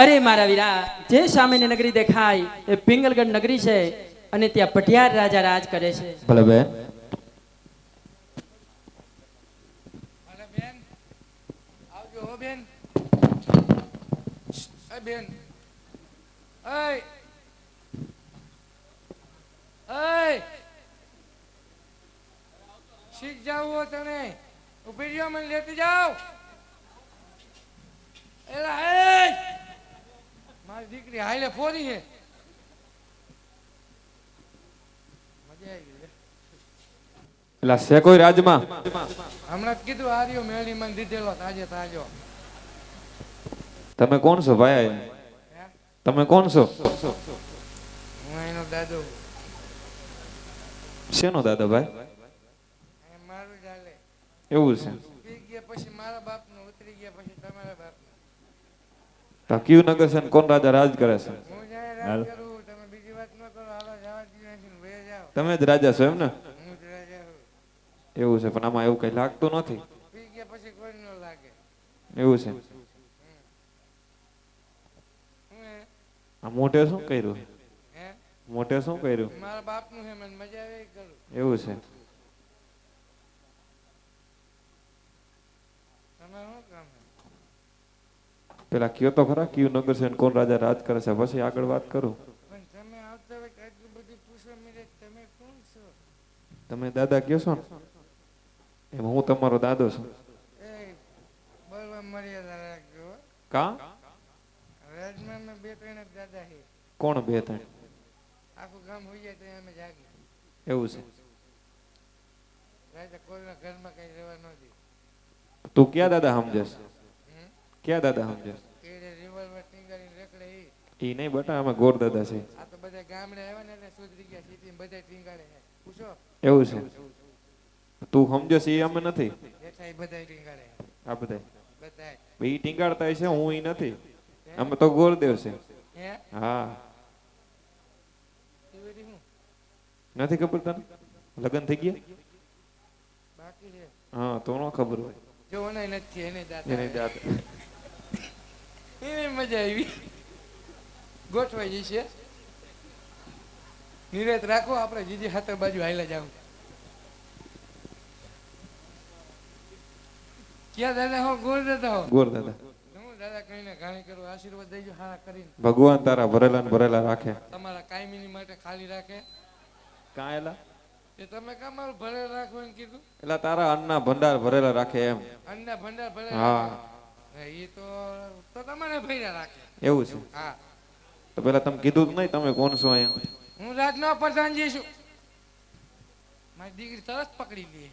અરે મારા વીરા, જે સામેની નગરી દેખાય એ પિંગલગઢ નગરી છે અને ત્યાં પટિયાર રાજા રાજ કરે છે. ભલે બેન. અરે બેન આવજો હો બેન. એ બેન એ એ શીખ જાવ હો તને ઉભી રહ્યો મને લેતી જાવ. એલા એ મારી દીકરી હાલે ફોરી છે. મજા આવી ગઈ. એલા છે કોઈ રાજમાં? હમણાં જ કીધું આર્યો મેળી મને દીધેલો તાજે તાજો. તમે કોણ છો ભાઈ? હે? તમે કોણ છો? હું એનો દાદો. શેનો દાદા ભાઈ? એ મારું ચાલે. એવું છે. પી ગયા પછી મારા બાપનું, ઉતરી ગયા પછી તમારા બાપનું. તો કયું નગર છે ને કોણ રાજા રાજ કરે છે? હું જાય રાજ કરું, તમે બીજી વાત ન કરો. હાલો જવા દીધું નથી ને વહી જાઓ. તમે જ રાજા છો એમ ને? હું જ રાજા છું. એવું છે, પણ આમાં એવું કઈ લાગતું નથી. પી ગયા પછી કોઈ ન લાગે. એવું છે. હું હે? આ મોઢે શું કર્યું? હે? મોઢે શું કર્યું? મારા બાપનું છે, મને મજા આવે એ કરું. એવું છે. તમે શું કામ છે? પેલા કયો તો ખરા કયું નગર છે ને કોણ રાજા રાજ કરે છે, પછી આગળ વાત કરું. પણ તમે આવતા હોય આટલું બધું પૂછવા મળે તમે કોણ છો? તમે દાદા કયો છો ને એમ હું તમારો દાદો છું. એ બોલવા મર્યાદા રાખજો હો. કા? રાજમાં મેં બે ત્રણ જ દાદા છે. કોણ બે ત્રણ? આખું ગામ હોઈ જાય તો અમે જાગી. એવું છે. રાજા કોઈના ઘરમાં કઈ રહેવા ન દે. તું ક્યાં દાદા સમજસ? હમ? ક્યાં દાદા સમજસ? કેડે રિવોલ્વર ટીંગાડીને રખડે એ. ઈ નહીં બટા, આમાં ગોર દાદા છે. આ તો બધા ગામડે આવ્યા ને એટલે સુધરી ગયા સિટી બધા ટીંગાડે છે. પૂછો. એવું છે. તું સમજસ એ અમે નથી. બેઠા એ બધા ટીંગાડે છે. આ બધા બધા. ઈ ટીંગાડતા છે, હું ઈ નથી. અમે તો ગોરદેવ છે. હે? હા. એ બધી શું? નથી ખબર તને? લગ્ન થઈ ગયા? બાકી છે. હા, તો ન ખબર હોય. જો ઓને નથી એને દાદા. એને દાદા. એને મજા આવી. ગોઠવાઈ જશે. નિરત રાખો, આપણે જીજી હાથર બાજુ હાઈલા જાવ. ક્યાં દાદા હો? ગોળ દાદા હો? ગોર દાદા. હું દાદા કહીને ઘાણી કરું, આશીર્વાદ દેજો હારા કરીને. ભગવાન તારા ભરેલા ને ભરેલા રાખે. તમારા કાયમીની માટે ખાલી રાખે. કાં એલા? એ તમે કાં મારું ભરેલા રાખવાનું કીધું? એલા તારા અન્નના ભંડાર ભરેલા રાખે એમ. અન્નના ભંડાર ભરેલા હા. રાખે. એ તો તમારે ભર્યા રાખે. એવું છે. હા. તો પેલા તમે કીધું જ નહીં તમે કોણ છો અહીંયા? હું રાજનો પ્રધાનજી છું. મારી દીકરી તરત પકડી લે.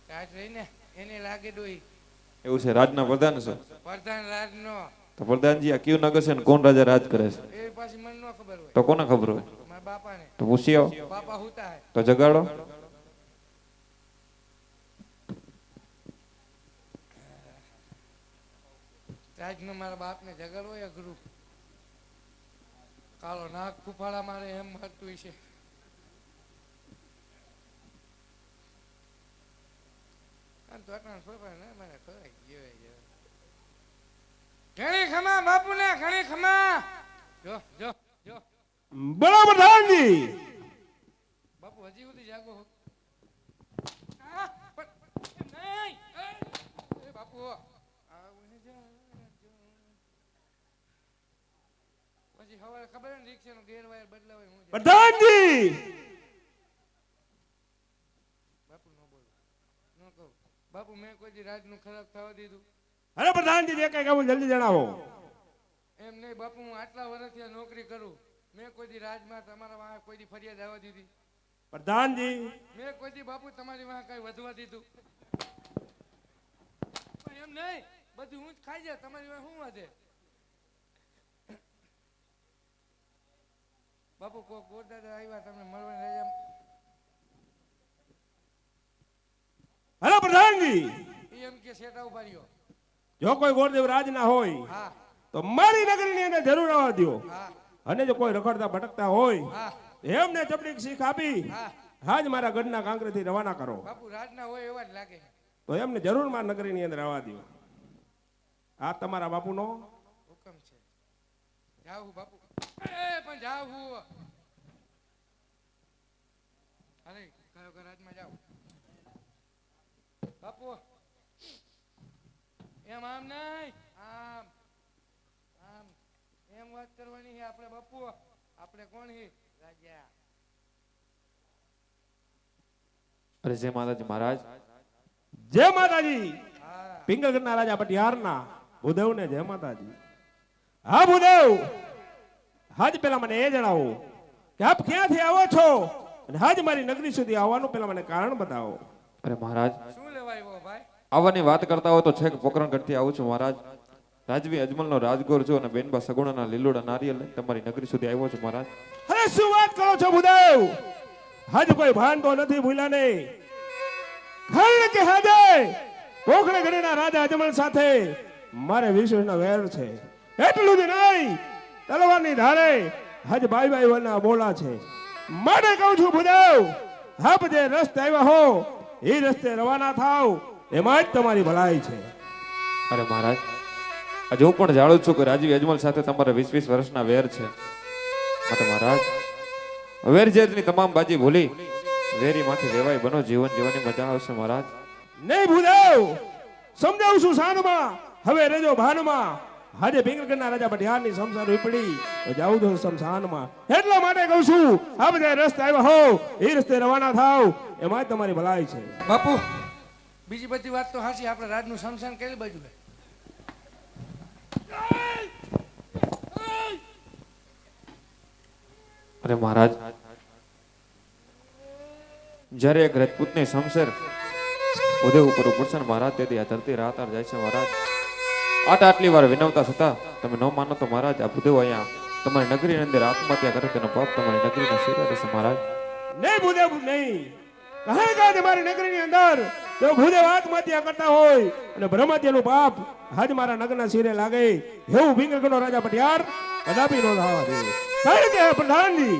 રાજ રહીને એને લાગે ડોઈ. એવું છે, રાજના પ્રધાન છો? પ્રધાન રાજનો. તો પ્રધાનજી આ કયું નગર છે ને કોણ રાજા રાજ કરે છે? એ પાછી મને ન ખબર હોય. તો કોને ખબર હોય? મારા બાપાને. તો પૂછી આવો. બાપા હુતા હે. તો જગાડો. રાજનો મારા બાપને જગાડવો એ અઘરું. કાળો નાક ફૂફાડા મારે એમ મળતું છે. ઘણી ખમા બાપુ ને ઘણી ખમા. જો જો જો બરાબર પ્રધાનજી. બાપુ હજી સુધી જાગો હો. નહીં એ બાપુ પછી હવે ખબર ને રિક્ષાનો ગેરવાયર બદલાવે હું પ્રધાનજી. બાપુ નો બોલો ન કહું. બાપુ મેં કોઈ દી રાજનું ખરાબ થવા દીધું? અરે પ્રધાનજી જે કઈ કહું જલ્દી જણાવો. એમ નહીં બાપુ, હું આટલા વર્ષથી આ નોકરી કરું. મેં કોઈ દી રાજમાં તમારા વાંહે કોઈ દી ફરિયાદ આવવા દીધી? પ્રધાનજી. મેં કોઈ દી બાપુ તમારી વાંહે કઈ વધવા દીધું? પણ એમ નહીં, બધું હું જ ખાઈ જાય. તમારી વાંહે શું વધે? બાપુ કોઈ ગોરદાદા આવ્યા તમને મળવાની રજા? અરે પ્રધાનજી એમ કે શેઠા ઉભા રહ્યો. જો કોઈ ગોરદેવ રાજ ના હોય હા તો મારી નગરીની એને જરૂર આવવા દો. હા અને જો કોઈ રખડતા ભટકતા હોય હા એમને ચપડીક શીખ આપી હા. હાજ મારા ગઢના કાંકરેથી રવાના કરો. બાપુ રાજના હોય એવા જ લાગે. તો એમને જરૂર મારા નગરીની અંદર આવવા દો. આ તમારા બાપુનો જાવું બાપુ પણ જાવું અરે કયો કયો રાજમાં જાવ બાપુ એમ આમ નહીં આમ આમ એમ વાત કરવાની છે આપણે બાપુ આપણે કોણ હી રાજા અરે જય માતાજી મહારાજ. જય માતાજી. હા પિંગલગઢના રાજા પટિયારના ભૂદેવને જય માતાજી. હા ભૂદેવ, હાજ પેલા મને એ જણાવો કે આપ ક્યાંથી આવો છો અને હાજ મારી નગરી સુધી આવવાનું પેલા મને કારણ બતાવો. અરે મહારાજ, શું લેવા આવ્યો ભાઈ આવવાની વાત કરતા હો તો છેક પોકરણગઢથી આવું છું મહારાજ. રાજવી અજમલનો રાજગોર છું અને બેનબા સગુણાના લીલોડા નારિયેલ લઈને તમારી નગરી સુધી આવ્યો છું મહારાજ. અરે શું વાત કરો છો ભૂદેવ? હાજ કોઈ ભાન તો નથી ભૂલ્યા ને? ખણ કે હાજે પોકરણગઢના રાજા અજમલ સાથે મારે વિશેષનો વેર છે. એટલું જ નહીં, તલવારની ધારે હજ બાઈ બાઈ વરના બોલા છે. માટે કહું છું ભૂદેવ, આપ જે રસ્તે આવ્યા હો એ રસ્તે રવાના થાવ, એમાં જ તમારી ભલાઈ છે. અરે મહારાજ, આજે હું પણ જાણું છું કે રાજવી અજમલ સાથે તમારા 20-20 વર્ષના વેર છે. માટે મહારાજ, વેરઝેરની તમામ બાજી ભૂલી વેરીમાંથી વેવાય બનો, જીવન જીવવાની મજા આવશે મહારાજ. નહીં ભૂદેવ, સમજાવું છું શાનમાં, હવે રેજો ભાનમાં. આજે પિંગલગઢના રાજા પટિયારની સમસાન ઉપડી તો જાઉં છું શમશાનમાં. એટલા માટે કહું છું, આપ જે રસ્તે આવ્યા હો એ રસ્તે રવાના થાવ, એમાં જ તમારી ભલાઈ છે. બાપુ બીજી બધી વાત તો હાચી આપણે રાજનું શમશાન કઈ બાજુ હે અરે મહારાજ, જ્યારે એક રજપૂતને શમશેર ઉદય ઉપર ઉપડશે ને મહારાજ, તેથી આ ધરતી રાતાર જાય છે મહારાજ. આટલી વાર વિનવતા છતાં તમે ન માનો તો મહારાજ, આ ભૂદેવ અહીંયા તમારી નગરીની અંદર આત્મહત્યા કરે તેનો પાપ તમારી નગરીના શિરે રહેશે મહારાજ. નહીં ભૂદેવ નહીં, કહે કે આજે મારી નગરીની અંદર જો ભૂદેવ આત્મહત્યા કરતા હોય અને બ્રહ્મત્યાનું પાપ આજ મારા નગરના શિરે લાગે, એવું પિંગલગઢનો રાજા પટિયાર કદાપી નો થવા દે. કારણ કે પ્રધાનજી,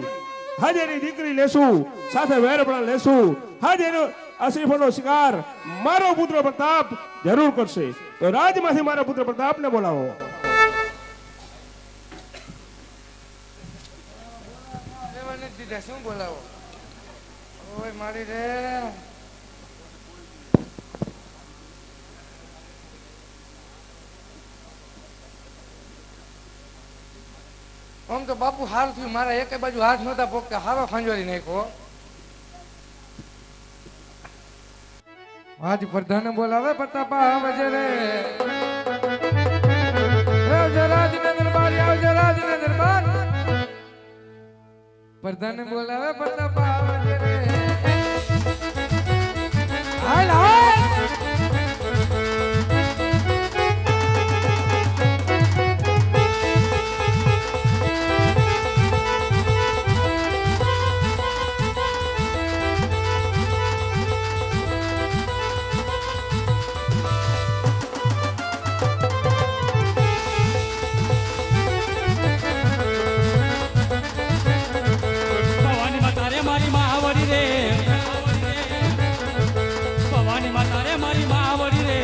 આજે એની દીકરી લેશું, સાથે વેર પણ લેશું. આજે એનો અસીફોનો શિકાર મારો પુત્ર પ્રતાપ જરૂર કરશે. તો રાજમાંથી મારા પુત્ર પ્રતાપને બોલાવો. લેવા નથી દીધા શું બોલાવો ઓય મારી રે આમ તો બાપુ હારું થયું મારા એક બાજુ હાથ નહોતા પોકતા, હારો ખંજવારી નાખ્યો. આજ પ્રધાન બોલાવે પ્રતાપા આવજે રે આવજે રાજના દરબાર, આવજે રાજના દરબાર. પ્રધાન બોલાવે પ્રતાપા આવજે રે હાલ હાલ. ભવાની માતા રે મારી મહાવરી રે, ભવાની માતા રે મારી મહાવરી રે.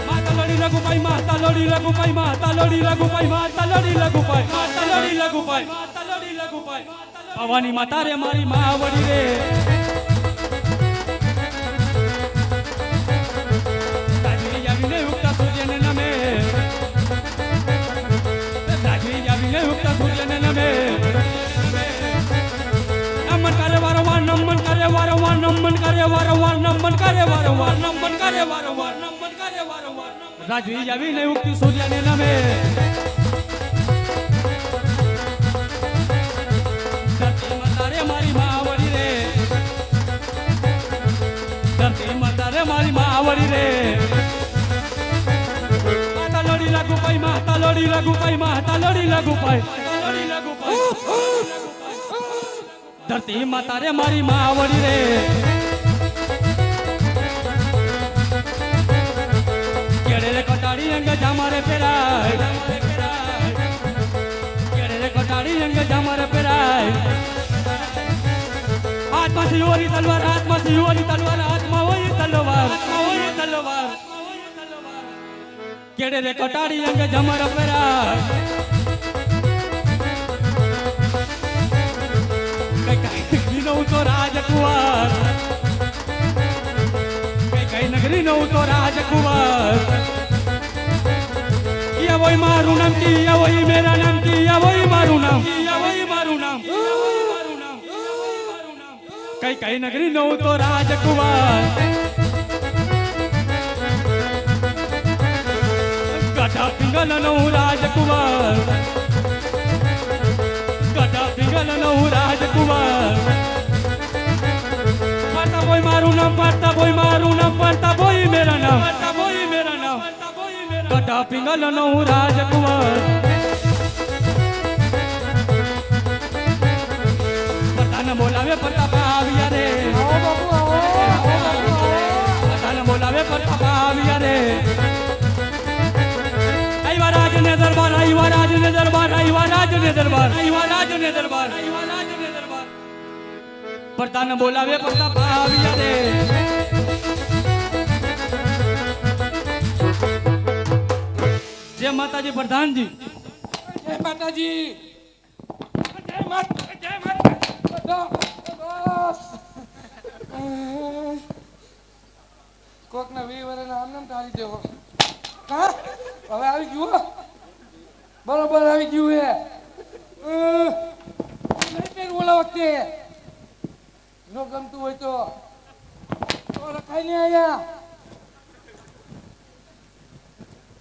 માતા લોડી લઘુપાઈ, માતા લોડી લઘુપાઈ, માતા લોડી લઘુપાઈ, માતા લોડી લઘુપાઈ, માતા લોડી લઘુપાઈ, માતા લોડી લઘુપાઈ. ભવાની માતા રે મારી મહાવરી રે. રાજવી આવીને ઉગતા સૂર્યને નમે, રાજવી આવીને ઉગતા સૂર્યને નમે. નમન કરે વારંવાર, નમન કરે વારંવાર, નમન કરે વારંવાર, નમન કરે વારંવાર, નમન કરે વારંવાર, નમન કરે વારંવાર. રાજવી આવીને ઉગતી સૂર્યને નમે. ધરતી માતા રે મારી મહાવરી રે, ધરતી માતા રે મારી મહાવરી રે. માતા લોડી લાગુ પાઈ, માતા લોડી લાગુ પાઈ, માતા લોડી લાગુ પાઈ, માતા લોડી લાગુ પાઈ. ધરતી માતા રે મારી મહાવરી રે. કેડે રે કટાડી અંગ જામારે પેરાય, કેડે રે કટાડી અંગ જામારે પેરાય. હાથમાંથી ઓરી તલવાર, હાથમાંથી ઓરી તલવાર, હાથમાં ઓરી તલવાર, હાથમાં ઓરી તલવાર. કેડે રે કટાડી અંગે જમર પેરા કઈ નો તો રાજકુમાર કઈ નગરી નો તો રાજકુમાર યા વોય મારું નામ કી યા વોય મેરા નામ કી યા વોય મારું નામ યા વોય મારું નામ કઈ કઈ નગરી નો તો રાજકુમાર ગઢા પિંગલ નો રાજકુમાર ગઢા પિંગલ નો રાજકુમાર પાટા બોય મારું નામ પાટા બોય મારું નામ પાટા બોય મેરા નામ પાટા બોય મેરા નામ ગઢા પિંગલ નો રાજકુમાર પતાને બોલાવે પ્રતાપ આવ્યા રે પતાને બોલાવે પ્રતાપ આવ્યા રે આઈવા રાજને દરબાર આઈવા રાજને દરબાર આઈવા રાજને દરબાર આઈવા રાજને દરબાર આઈવા રાજને દરબાર પ્રતાને બોલાવે પ્રતાપ આવ્યા રે જય માતાજી પ્રધાનજી જય માતાજી જય માતા જય માતા બસ કોકના 20 વર્ષના આમનામ ટાળી દેવો હા હવે આવી ગયું બરોબર આવી ગયું હે નહીં ઓલા વખતે ન ગમતું હોય તો રખાઈ ને આયા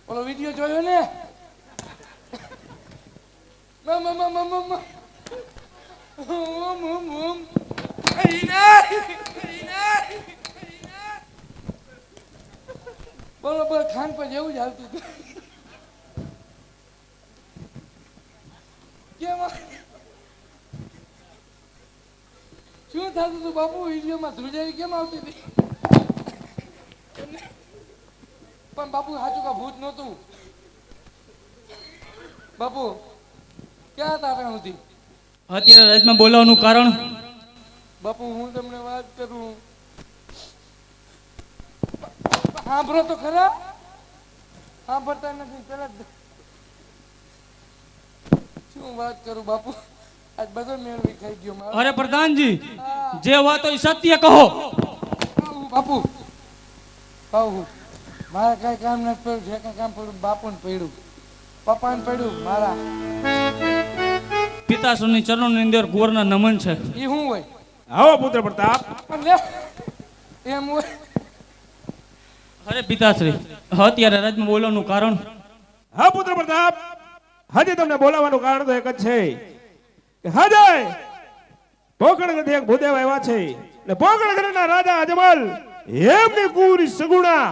ઓલો વિડિયો જોયો ને બરોબર ખાન પર જેવું જ હાલતું હતું કેમ શું થતું હતું બાપુ વિડીયોમાં ધ્રુજારી કેમ આવતી હતી પણ બાપુ સાચું કા ભૂત નહોતું બાપુ ક્યાં હતા ત્યાં સુધી અત્યારે રાજમાં બોલાવવાનું કારણ બાપુ હું તમને વાત કરું સાંભળો તો ખરા સાંભળતા નથી પેલા શું વાત કરું બાપુ આજ બધો મેળવી ખાઈ ગયો મારો અરે પ્રધાનજી જે વાત હોય સત્ય કહો બાપુ કહું મારે કઈ કામ નથી પડ્યું જે કઈ કામ પડ્યું બાપુને પડ્યું પપ્પાને પડ્યું મારા પિતાશ્રીની ચરણોની અંદર ગોરના નમન છે એ શું હોય આવો પુત્ર પ્રતાપ પણ લે એમ હોય અરે પિતાશ્રી અત્યારે રાજમાં બોલવાનું કારણ હા પુત્ર પ્રતાપ હજી તમને બોલાવવાનું કારણ તો એક જ છે કે હજે પોકણગઢથી એક ભૂદેવ આવ્યા છે ને પોકણગઢના રાજા અજમલ એમની કુરી સગુણા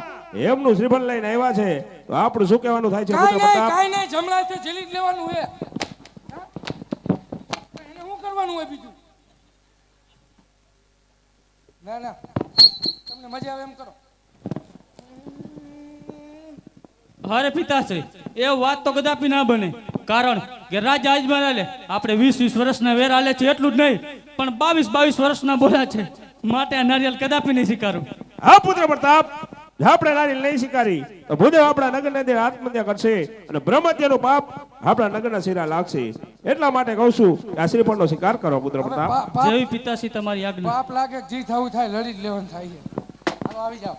એમનું શ્રીફળ લઈને આવ્યા છે તો આપણું શું કહેવાનું થાય છે પુત્ર પ્રતાપ કાઈ નહીં જમણા તે જલી જ લેવાનું હે એને શું કરવાનું હોય બીજું ના ના તમને મજા આવે એમ કરો અરે પિતાશ્રી એ વાત તો કદાપી ના બને કારણ કે રાજા અજમલ આપણે 20-20 વર્ષના વેર આલે છે એટલું જ નહીં પણ 22-22 વર્ષના બોલા છે માટે આ નારિયેલ કદાપી નહીં સ્વીકારું હા પુત્ર પ્રતાપ આપણે નારિયેલ નહીં સ્વીકારી તો ભૂદેવ આપણા નગરને અંદર આત્મહત્યા કરશે અને બ્રહ્મત્યાનું પાપ આપણા નગરના શિરા લાગશે એટલા માટે કહું છું કે આ શ્રીફળનો સ્વીકાર કરો પુત્ર પ્રતાપ જેવી પિતાશ્રી તમારી આજ્ઞા પાપ લાગે જી થવું થાય લડી જ લેવાનું થાય છે હાલો આવી જાઓ